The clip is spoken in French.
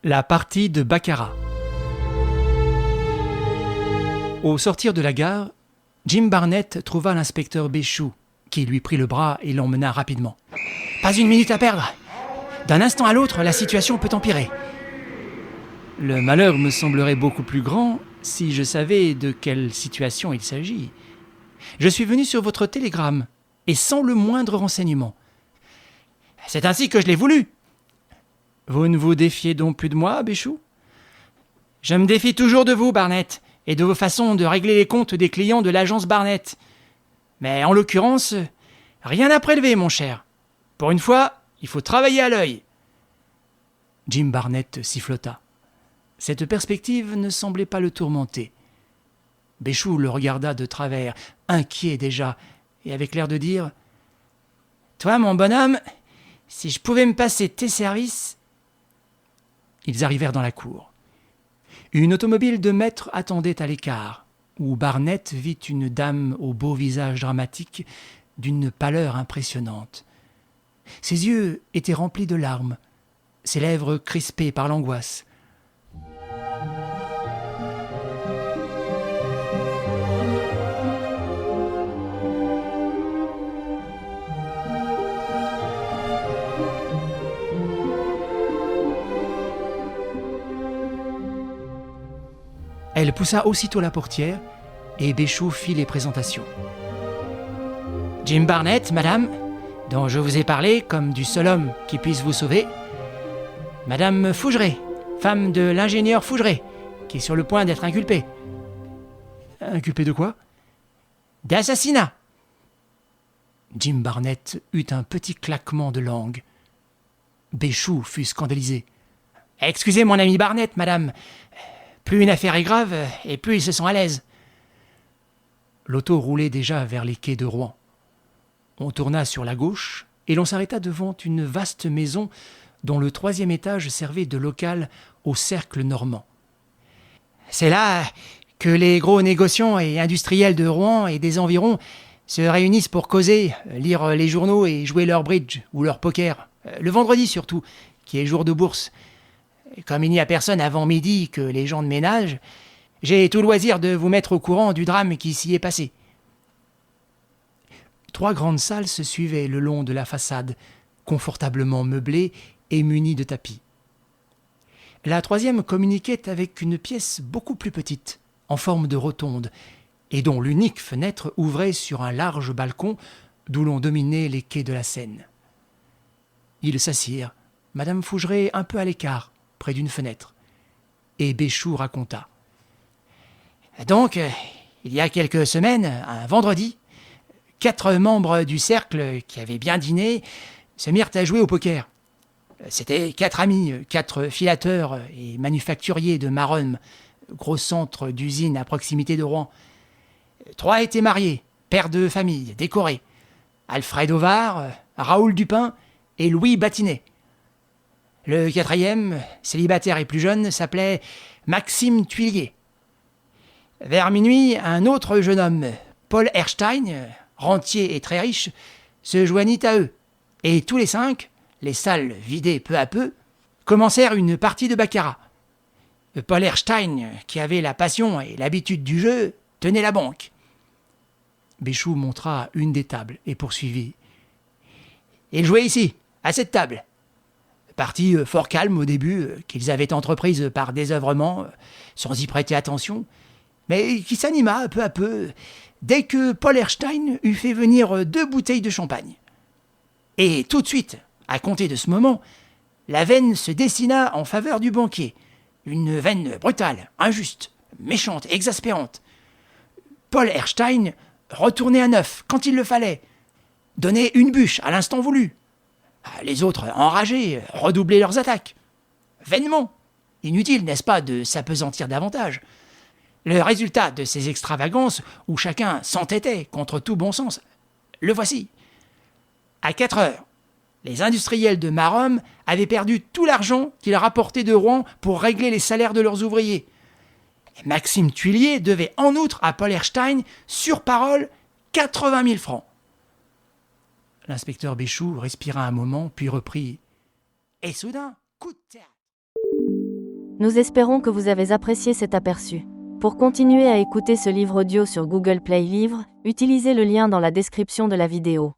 La partie de baccarat. Au sortir de la gare, Jim Barnett trouva l'inspecteur Béchou, qui lui prit le bras et l'emmena rapidement. « Pas une minute à perdre. D'un instant à l'autre, la situation peut empirer. » Le malheur me semblerait beaucoup plus grand si je savais de quelle situation il s'agit. Je suis venu sur votre télégramme, et sans le moindre renseignement. C'est ainsi que je l'ai voulu. Vous ne vous défiez donc plus de moi, Béchou ? Je me défie toujours de vous, Barnett, et de vos façons de régler les comptes des clients de l'agence Barnett. Mais en l'occurrence, rien à prélever, mon cher. Pour une fois, il faut travailler à l'œil. Jim Barnett sifflota. Cette perspective ne semblait pas le tourmenter. Béchou le regarda de travers, inquiet déjà, et avec l'air de dire « Toi, mon bonhomme, si je pouvais me passer tes services... » Ils arrivèrent dans la cour. Une automobile de maître attendait à l'écart, où Barnett vit une dame au beau visage dramatique, d'une pâleur impressionnante. Ses yeux étaient remplis de larmes, ses lèvres crispées par l'angoisse. Elle poussa aussitôt la portière et Béchou fit les présentations. Jim Barnett, madame, dont je vous ai parlé comme du seul homme qui puisse vous sauver. Madame Fougeret, femme de l'ingénieur Fougeret, qui est sur le point d'être inculpée. Inculpée de quoi ? D'assassinat. Jim Barnett eut un petit claquement de langue. Béchou fut scandalisé. Excusez mon ami Barnett, madame. Plus une affaire est grave, et plus ils se sont à l'aise. L'auto roulait déjà vers les quais de Rouen. On tourna sur la gauche, et l'on s'arrêta devant une vaste maison dont le 3e étage servait de local au cercle normand. C'est là que les gros négociants et industriels de Rouen et des environs se réunissent pour causer, lire les journaux et jouer leur bridge ou leur poker. Le vendredi surtout, qui est jour de bourse. Comme il n'y a personne avant midi que les gens de ménage, j'ai tout loisir de vous mettre au courant du drame qui s'y est passé. 3 grandes salles se suivaient le long de la façade, confortablement meublées et munies de tapis. La 3e communiquait avec une pièce beaucoup plus petite, en forme de rotonde, et dont l'unique fenêtre ouvrait sur un large balcon d'où l'on dominait les quais de la Seine. Ils s'assirent, Madame Fougeret un peu à l'écart, près d'une fenêtre, et Béchou raconta. Donc, il y a quelques semaines, un vendredi, 4 membres du cercle qui avaient bien dîné se mirent à jouer au poker. C'étaient 4 amis, 4 filateurs et manufacturiers de Maromme, gros centre d'usine à proximité de Rouen. 3 étaient mariés, pères de famille, décorés. Alfred Ovard, Raoul Dupin et Louis Batinet. Le 4e, célibataire et plus jeune, s'appelait Maxime Thuillier. Vers minuit, un autre jeune homme, Paul Erstein, rentier et très riche, se joignit à eux. Et tous les 5, les salles vidées peu à peu, commencèrent une partie de baccarat. Paul Erstein, qui avait la passion et l'habitude du jeu, tenait la banque. Béchou montra une des tables et poursuivit. Il jouait ici, à cette table. Partie fort calme au début, qu'ils avaient entreprise par désœuvrement, sans y prêter attention, mais qui s'anima peu à peu, dès que Paul Erstein eut fait venir 2 bouteilles de champagne. Et tout de suite, à compter de ce moment, la veine se dessina en faveur du banquier, une veine brutale, injuste, méchante, exaspérante. Paul Erstein retournait à neuf quand il le fallait, donnait une bûche à l'instant voulu. Les autres, enragés, redoublaient leurs attaques. Vainement. Inutile, n'est-ce pas, de s'appesantir davantage. Le résultat de ces extravagances, où chacun s'entêtait contre tout bon sens, le voici. À 4 heures, les industriels de Maromme avaient perdu tout l'argent qu'ils rapportaient de Rouen pour régler les salaires de leurs ouvriers. Maxime Thuillier devait en outre à Paul Erstein, sur parole, 80 000 francs. L'inspecteur Béchou respira un moment, puis reprit. Et soudain, coup de théâtre. Nous espérons que vous avez apprécié cet aperçu. Pour continuer à écouter ce livre audio sur Google Play Livres, utilisez le lien dans la description de la vidéo.